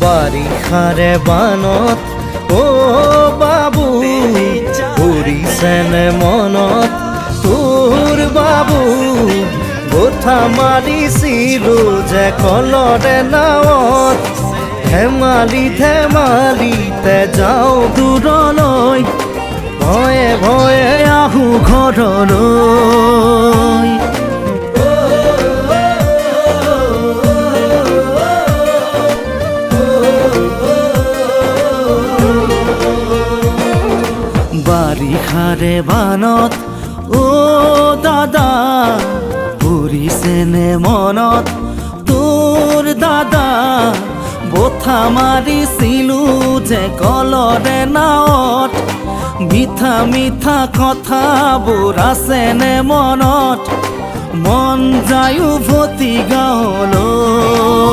বাৰিষাৰে বানত বাবু পৰিছেনে মনত তোৰ বাবু গোঠা মাৰিছিলো যে কলৰে নাৱত ধেমালিতে যাওঁ দূৰলৈ ভয়ে ভয়ে আহোঁ ঘৰলৈ বাৰিষাৰে বানত দাদা পৰিছেনে মনত তোৰ দাদা বঠা মাৰিছিলো যে কলৰে নাৱত মিঠা মিঠা কথাবোৰ আছেনে মনত মন যায় উভতি গাঁৱলৈ